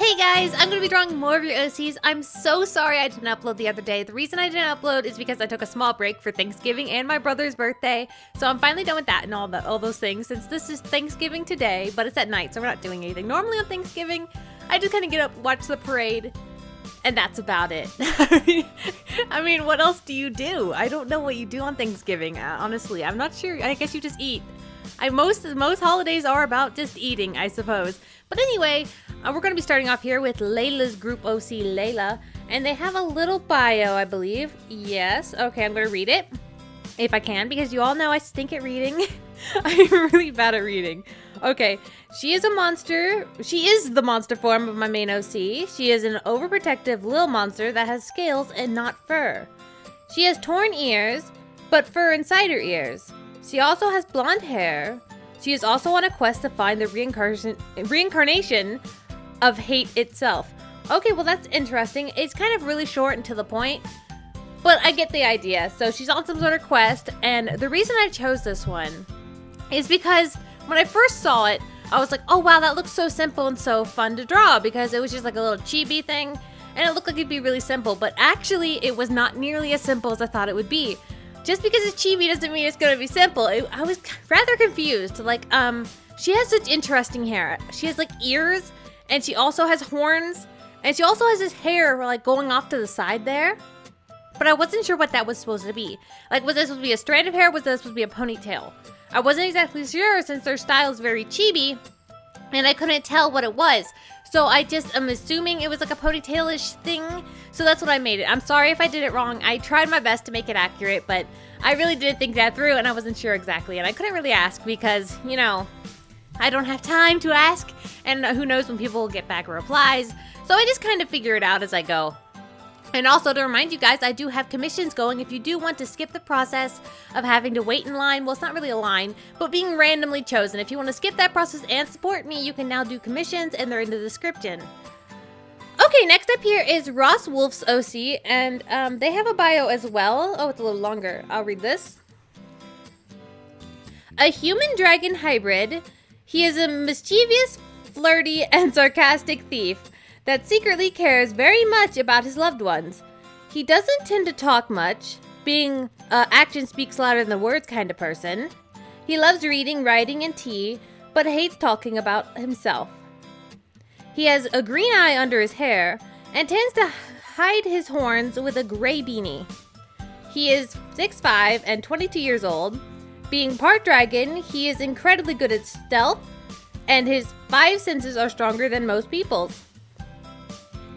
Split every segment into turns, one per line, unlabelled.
Hey guys, I'm going to be drawing more of your OCs. I'm so sorry I didn't upload the other day. The reason I didn't upload is because I took a small break for Thanksgiving and my brother's birthday. So I'm finally done with that and all those things since this is Thanksgiving today, but it's at night, so we're not doing anything. Normally on Thanksgiving, I just kind of get up, watch the parade, and that's about it. I mean, what else do you do? I don't know what you do on Thanksgiving, honestly. I'm not sure. I guess you just eat. Most holidays are about just eating, I suppose. But anyway, we're going to be starting off here with Layla's group OC, Layla. And they have a little bio, I believe. Yes. Okay, I'm going to read it. If I can, because you all know I stink at reading. I'm really bad at reading. Okay, she is a monster. She is the monster form of my main OC. She is an overprotective little monster that has scales and not fur. She has torn ears, but fur inside her ears. She also has blonde hair. She is also on a quest to find the reincarnation of hate itself. Okay, well that's interesting. It's kind of really short and to the point, but I get the idea. So she's on some sort of quest, and the reason I chose this one is because when I first saw it, I was like, oh wow, that looks so simple and so fun to draw, because it was just like a little chibi thing, and it looked like it'd be really simple, but actually it was not nearly as simple as I thought it would be. Just because it's chibi doesn't mean it's gonna be simple. I was rather confused. Like, she has such interesting hair. She has like ears, and she also has horns, and she also has this hair like going off to the side there. But I wasn't sure what that was supposed to be. Like, was this supposed to be a strand of hair? Was this supposed to be a ponytail? I wasn't exactly sure since their style is very chibi, and I couldn't tell what it was. So I just am assuming it was like a ponytail-ish thing. So that's what I made it. I'm sorry if I did it wrong. I tried my best to make it accurate, but I really didn't think that through, and I wasn't sure exactly. And I couldn't really ask because, you know, I don't have time to ask, and who knows when people will get back replies. So I just kind of figure it out as I go. And also to remind you guys, I do have commissions going if you do want to skip the process of having to wait in line. Well, it's not really a line, but being randomly chosen. If you want to skip that process and support me, you can now do commissions, and they're in the description. Okay, next up here is Ross Wolf's OC, and they have a bio as well. Oh, it's a little longer. I'll read this. A human-dragon hybrid, he is a mischievous, flirty, and sarcastic thief that secretly cares very much about his loved ones. He doesn't tend to talk much, being action speaks louder than the words kind of person. He loves reading, writing, and tea, but hates talking about himself. He has a green eye under his hair and tends to hide his horns with a gray beanie. He is 6'5" and 22 years old. Being part dragon, he is incredibly good at stealth, and his 5 senses are stronger than most people's.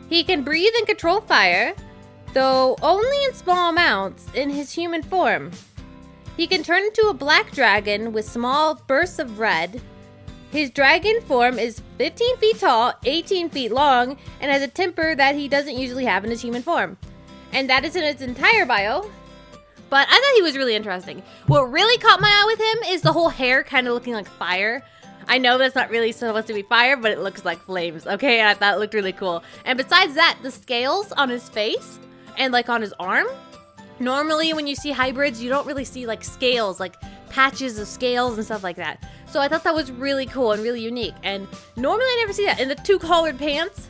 He can breathe and control fire, though only in small amounts in his human form. He can turn into a black dragon with small bursts of red. His dragon form is 15 feet tall, 18 feet long, and has a temper that he doesn't usually have in his human form. And that isn't its entire bio, but I thought he was really interesting. What really caught my eye with him is the whole hair kind of looking like fire. I know that's not really supposed to be fire, but it looks like flames, okay? And I thought it looked really cool. And besides that, the scales on his face and like on his arm, normally when you see hybrids, you don't really see like scales, like patches of scales and stuff like that. So I thought that was really cool and really unique. And normally I never see that. And the 2 collared pants,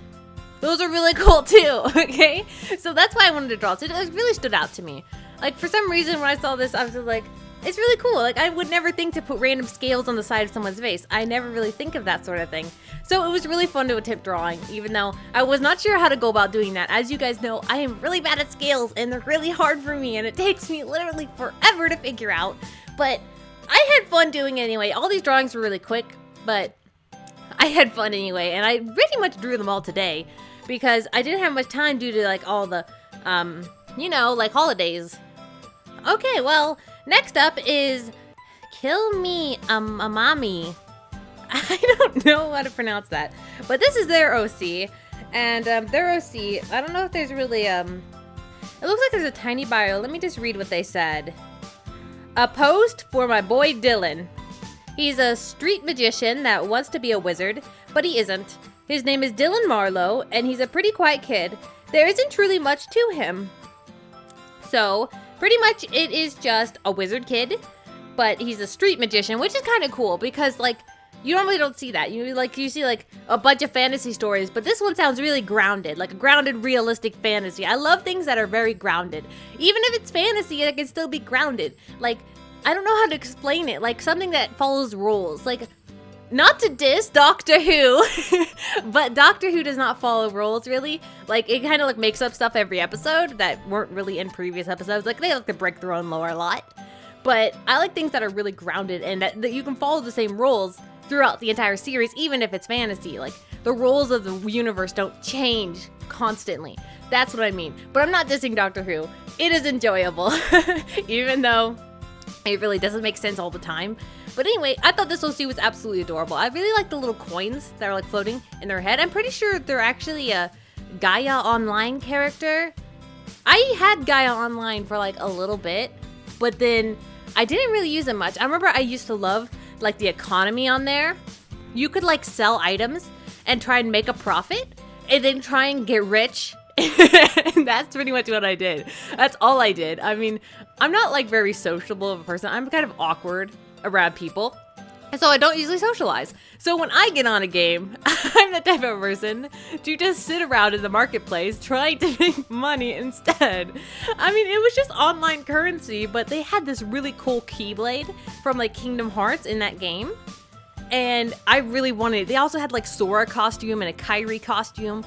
those are really cool too, okay? So that's why I wanted to draw. So it really stood out to me. Like, for some reason when I saw this, I was just like, it's really cool. Like, I would never think to put random scales on the side of someone's face. I never really think of that sort of thing. So it was really fun to attempt drawing, even though I was not sure how to go about doing that. As you guys know, I am really bad at scales, and they're really hard for me, and it takes me literally forever to figure out. But I had fun doing it anyway. All these drawings were really quick, but I had fun anyway, and I pretty much drew them all today because I didn't have much time due to, like, all the, you know, like, holidays. Okay, well, next up is Kill Me, Amami. I don't know how to pronounce that, but this is their OC, and their OC, I don't know if there's really, it looks like there's a tiny bio. Let me just read what they said. A post for my boy Dylan. He's a street magician that wants to be a wizard, but he isn't. His name is Dylan Marlowe, and he's a pretty quiet kid. There isn't truly much to him. So, pretty much it is just a wizard kid, but he's a street magician, which is kind of cool because, like, You normally don't see that. You see like a bunch of fantasy stories, but this one sounds really grounded, like a grounded, realistic fantasy. I love things that are very grounded. Even if it's fantasy, it can still be grounded. Like, I don't know how to explain it. Like something that follows rules. Like, not to diss Doctor Who, but Doctor Who does not follow rules really. Like, it kind of like makes up stuff every episode that weren't really in previous episodes. Like, they like to break their own lore a lot. But I like things that are really grounded and that you can follow the same rules throughout the entire series, even if it's fantasy. Like, the rules of the universe don't change constantly. That's what I mean. But I'm not dissing Doctor Who. It is enjoyable, even though it really doesn't make sense all the time. But anyway, I thought this OC was absolutely adorable. I really like the little coins that are like floating in their head. I'm pretty sure they're actually a Gaia Online character. I had Gaia Online for like a little bit, but then I didn't really use them much. I remember I used to love like the economy on there. You could like sell items and try and make a profit and then try and get rich. And that's pretty much what I did. That's all I did. I mean, I'm not like very sociable of a person. I'm kind of awkward around people. And so I don't usually socialize. So when I get on a game, I'm the type of person to just sit around in the marketplace trying to make money instead. I mean, it was just online currency, but they had this really cool Keyblade from like Kingdom Hearts in that game. And I really wanted it. They also had like Sora costume and a Kairi costume.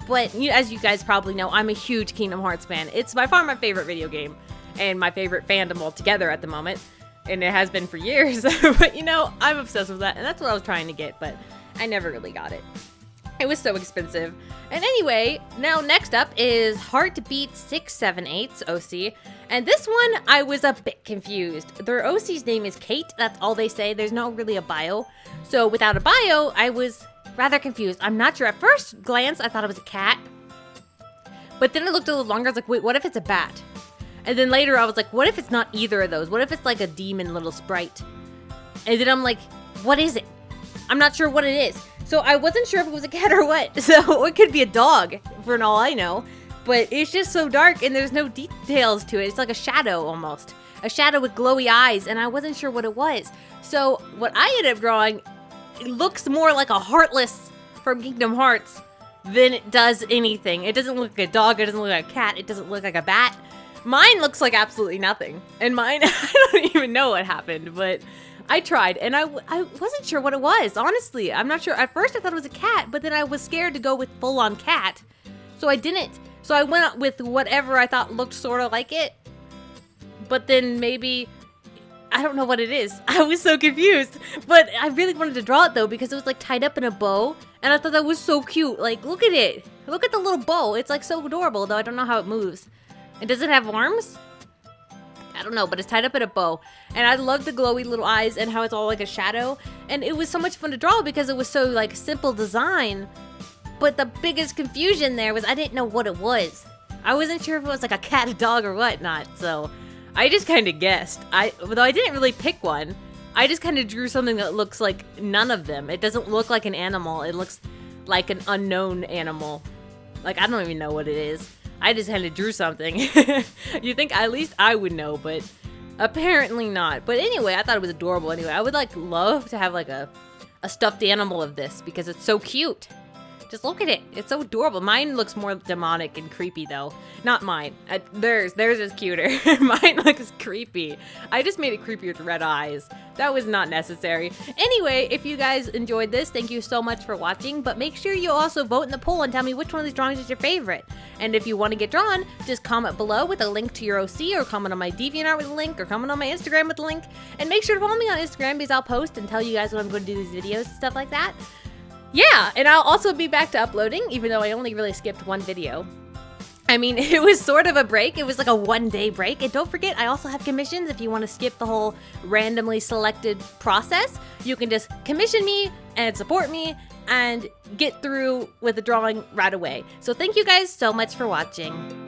But as you guys probably know, I'm a huge Kingdom Hearts fan. It's by far my favorite video game and my favorite fandom altogether at the moment. And it has been for years. But you know, I'm obsessed with that. And that's what I was trying to get, but I never really got it. It was so expensive. And anyway, now next up is Heartbeat 678's OC. And this one, I was a bit confused. Their OC's name is Kate. That's all they say. There's not really a bio. So without a bio, I was rather confused. I'm not sure. At first glance, I thought it was a cat. But then I looked a little longer. I was like, wait, what if it's a bat? And then later I was like, what if it's not either of those? What if it's like a demon little sprite? And then I'm like, what is it? I'm not sure what it is. So I wasn't sure if it was a cat or what. So it could be a dog for all I know. But it's just so dark and there's no details to it. It's like a shadow almost. A shadow with glowy eyes, and I wasn't sure what it was. So what I ended up drawing, it looks more like a Heartless from Kingdom Hearts than it does anything. It doesn't look like a dog, it doesn't look like a cat, it doesn't look like a bat. Mine looks like absolutely nothing. And mine, I don't even know what happened, but I tried, and I wasn't sure what it was, honestly. I'm not sure. At first I thought it was a cat, but then I was scared to go with full-on cat, so I didn't. So I went with whatever I thought looked sort of like it, but then maybe, I don't know what it is. I was so confused, but I really wanted to draw it though because it was like tied up in a bow, and I thought that was so cute. Like, look at it. Look at the little bow. It's like so adorable, though I don't know how it moves. And does it have arms? I don't know, but it's tied up in a bow. And I love the glowy little eyes and how it's all like a shadow. And it was so much fun to draw because it was so like simple design. But the biggest confusion there was I didn't know what it was. I wasn't sure if it was like a cat, a dog, or whatnot. So I just kind of guessed. Though I didn't really pick one. I just kind of drew something that looks like none of them. It doesn't look like an animal. It looks like an unknown animal. Like, I don't even know what it is. I just kind of drew something. You think at least I would know, but apparently not. But anyway, I thought it was adorable anyway. I would like love to have like a stuffed animal of this because it's so cute. Just look at it. It's so adorable. Mine looks more demonic and creepy though. Not mine. Theirs is cuter. Mine looks creepy. I just made it creepy with red eyes. That was not necessary. Anyway, if you guys enjoyed this, thank you so much for watching. But make sure you also vote in the poll and tell me which one of these drawings is your favorite. And if you want to get drawn, just comment below with a link to your OC, or comment on my DeviantArt with a link, or comment on my Instagram with a link. And make sure to follow me on Instagram because I'll post and tell you guys when I'm going to do these videos and stuff like that. Yeah, and I'll also be back to uploading, even though I only really skipped one video. I mean, it was sort of a break. It was like a one-day break. And don't forget, I also have commissions. If you want to skip the whole randomly selected process, you can just commission me and support me and get through with the drawing right away. So thank you guys so much for watching.